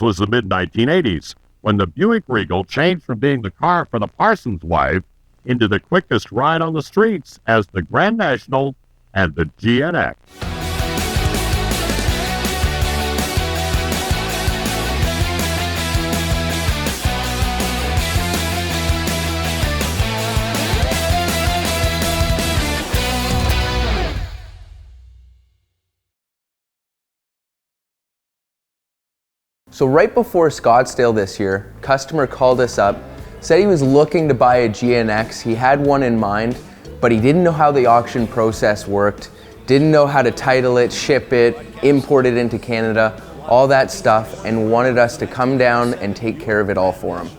was the mid-1980s, when the Buick Regal changed from being the car for the parson's wife into the quickest ride on the streets as the Grand National and the GNX. So right before Scottsdale this year, customer called us up, said he was looking to buy a GNX. He had one in mind, but he didn't know how the auction process worked, didn't know how to title it, ship it, import it into Canada, all that stuff, and wanted us to come down and take care of it all for him.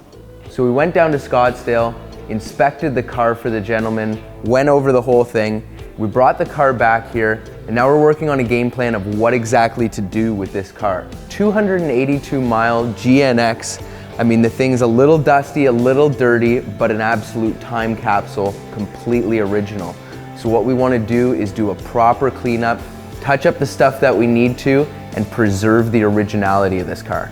So we went down to Scottsdale, inspected the car for the gentleman, went over the whole thing. We brought the car back here, and now we're working on a game plan of what exactly to do with this car. 282 mile GNX. I mean, the thing's a little dusty, a little dirty, but an absolute time capsule, completely original. So what we want to do is do a proper cleanup, touch up the stuff that we need to, and preserve the originality of this car.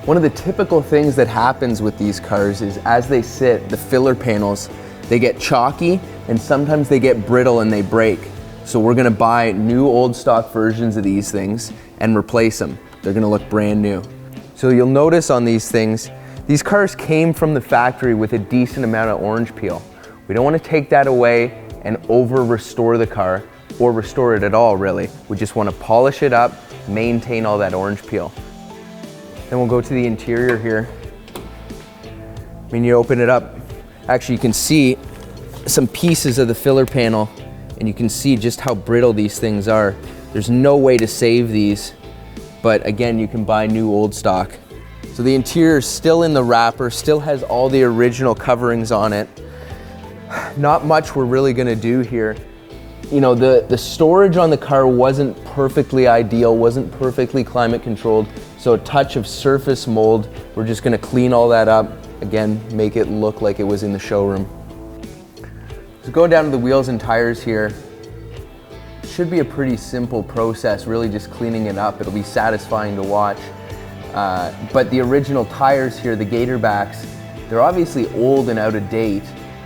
One of the typical things that happens with these cars is as they sit, the filler panels, they get chalky and sometimes they get brittle and they break. So we're gonna buy new old stock versions of these things and replace them. They're gonna look brand new. So you'll notice on these things, these cars came from the factory with a decent amount of orange peel. We don't wanna take that away and over restore the car or restore it at all really. We just wanna polish it up, maintain all that orange peel. Then we'll go to the interior here. When you open it up, actually you can see some pieces of the filler panel and you can see just how brittle these things are. There's no way to save these, but again, you can buy new old stock. So the interior is still in the wrapper, still has all the original coverings on it. Not much we're really gonna do here. You know, the storage on the car wasn't perfectly ideal, wasn't perfectly climate controlled, so a touch of surface mold. We're just gonna clean all that up, again, make it look like it was in the showroom. So going down to the wheels and tires here, should be a pretty simple process, really just cleaning it up. It'll be satisfying to watch. But the original tires here, the Gator backs, they're obviously old and out of date.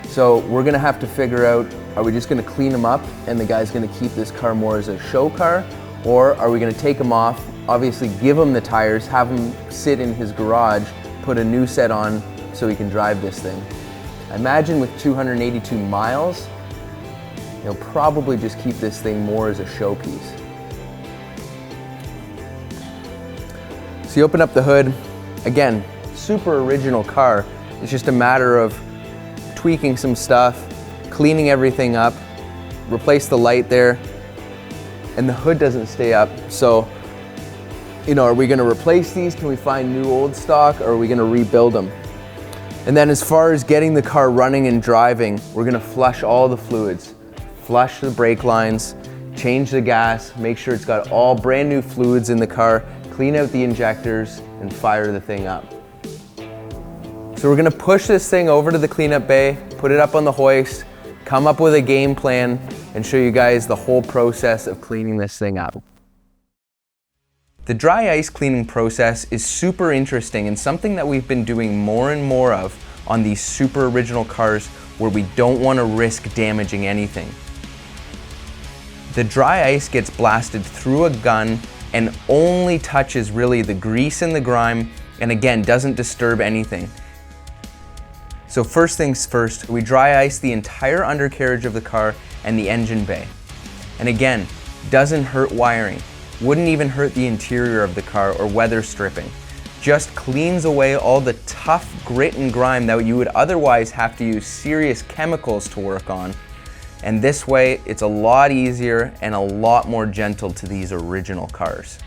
So we're gonna have to figure out, are we just gonna clean them up and the guy's gonna keep this car more as a show car? Or are we gonna take them off, obviously give him the tires, have him sit in his garage, put a new set on so he can drive this thing? I imagine with 282 miles, he'll probably just keep this thing more as a showpiece. So you open up the hood, again, super original car. It's just a matter of tweaking some stuff, cleaning everything up, replace the light there, and the hood doesn't stay up. So, you know, are we gonna replace these? Can we find new old stock, or are we gonna rebuild them? And then as far as getting the car running and driving, we're gonna flush all the fluids, flush the brake lines, change the gas, make sure it's got all brand new fluids in the car, clean out the injectors, and fire the thing up. So we're gonna push this thing over to the cleanup bay, put it up on the hoist, come up with a game plan, and show you guys the whole process of cleaning this thing up. The dry ice cleaning process is super interesting and something that we've been doing more and more of on these super original cars where we don't want to risk damaging anything. The dry ice gets blasted through a gun and only touches really the grease and the grime, and again, doesn't disturb anything. So first things first, we dry ice the entire undercarriage of the car and the engine bay. And again, doesn't hurt wiring. Wouldn't even hurt the interior of the car or weather stripping. Just cleans away all the tough grit and grime that you would otherwise have to use serious chemicals to work on. And this way, it's a lot easier and a lot more gentle to these original cars.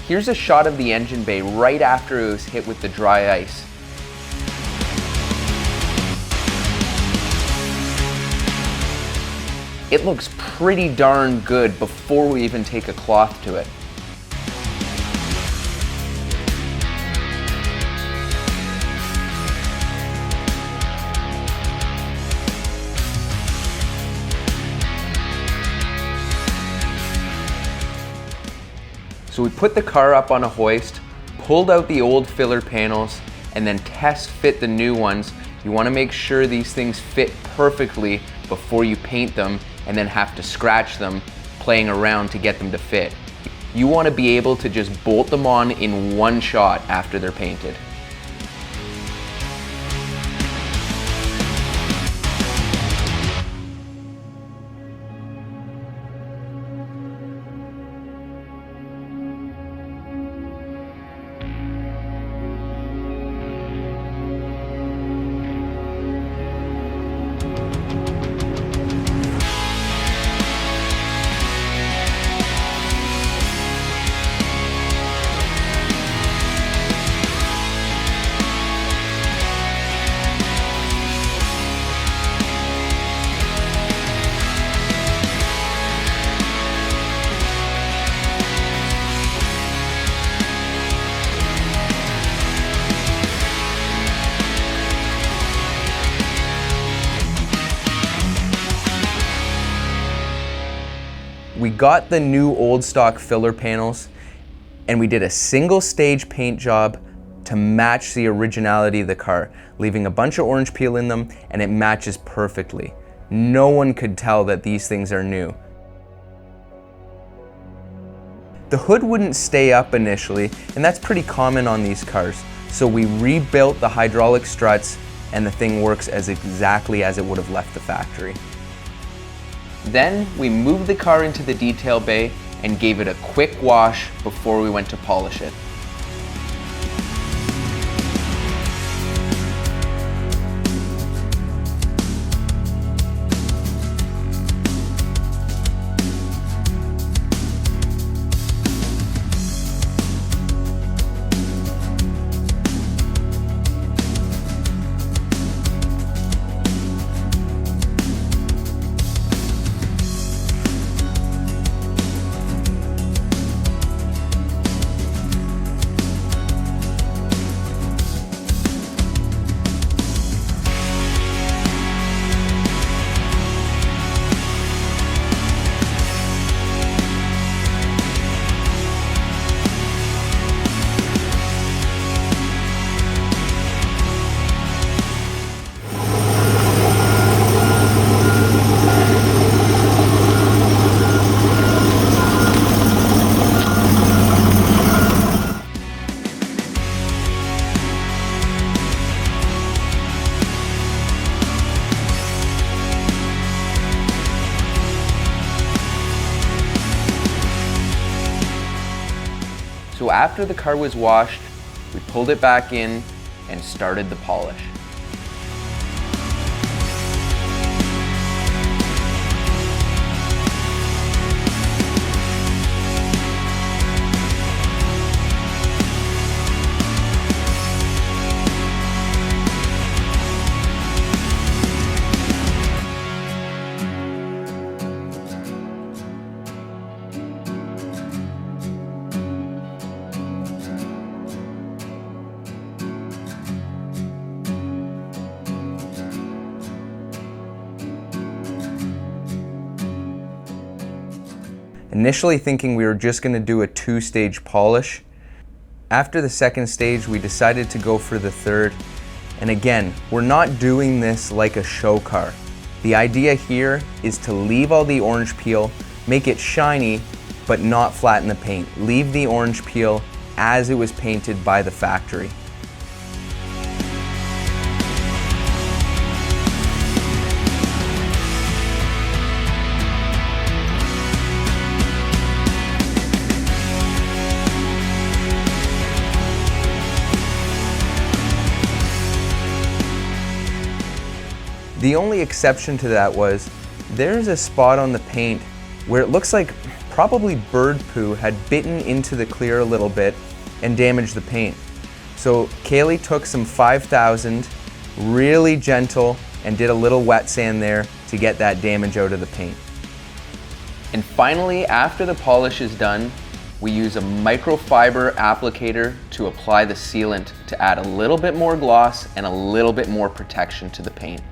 Here's a shot of the engine bay right after it was hit with the dry ice. It looks pretty darn good before we even take a cloth to it. So we put the car up on a hoist, pulled out the old filler panels, and then test fit the new ones. You want to make sure these things fit perfectly before you paint them and then have to scratch them playing around to get them to fit. You want to be able to just bolt them on in one shot after they're painted. We got the new old stock filler panels and we did a single stage paint job to match the originality of the car, leaving a bunch of orange peel in them, and it matches perfectly. No one could tell that these things are new. The hood wouldn't stay up initially, and that's pretty common on these cars. So we rebuilt the hydraulic struts and the thing works as exactly as it would have left the factory. Then we moved the car into the detail bay and gave it a quick wash before we went to polish it. So after the car was washed, we pulled it back in and started the polish. Initially thinking we were just going to do a 2-stage polish. After the second stage, we decided to go for the third. And again, we're not doing this like a show car. The idea here is to leave all the orange peel, make it shiny, but not flatten the paint. Leave the orange peel as it was painted by the factory. The only exception to that was there's a spot on the paint where it looks like probably bird poo had bitten into the clear a little bit and damaged the paint. So Kaylee took some 5000, really gentle, and did a little wet sand there to get that damage out of the paint. And finally, after the polish is done, we use a microfiber applicator to apply the sealant to add a little bit more gloss and a little bit more protection to the paint.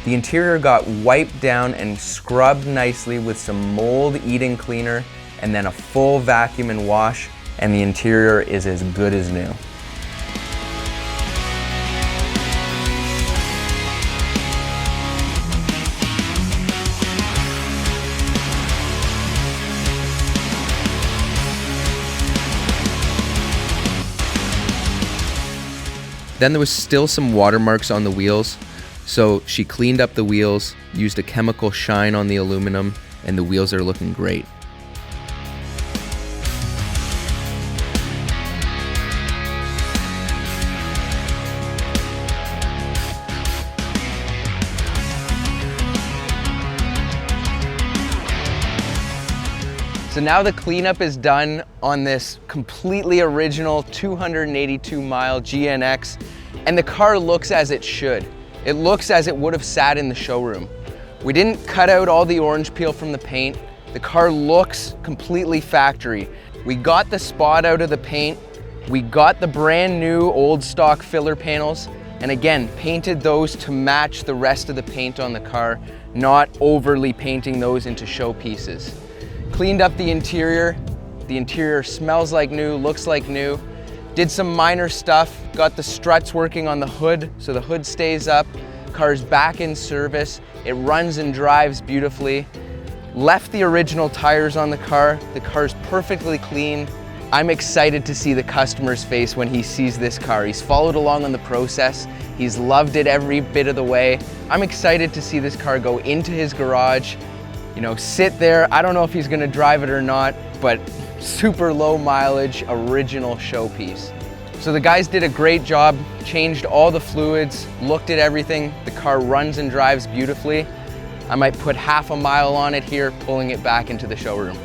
The interior got wiped down and scrubbed nicely with some mold-eating cleaner and then a full vacuum and wash, and the interior is as good as new. Then there was still some watermarks on the wheels. So she cleaned up the wheels, used a chemical shine on the aluminum, and the wheels are looking great. So now the cleanup is done on this completely original 282 mile GNX, and the car looks as it should. It looks as it would have sat in the showroom. We didn't cut out all the orange peel from the paint. The car looks completely factory. We got the spot out of the paint. We got the brand new old stock filler panels, and again, painted those to match the rest of the paint on the car, not overly painting those into showpieces. Cleaned up the interior. The interior smells like new, looks like new. Did some minor stuff, got the struts working on the hood, so the hood stays up. Car's back in service. It runs and drives beautifully. Left the original tires on the car. The car's perfectly clean. I'm excited to see the customer's face when he sees this car. He's followed along on the process. He's loved it every bit of the way. I'm excited to see this car go into his garage, sit there. I don't know if he's gonna drive it or not, but super low mileage, original showpiece. So the guys did a great job, changed all the fluids, looked at everything. The car runs and drives beautifully. I might put half a mile on it here, pulling it back into the showroom.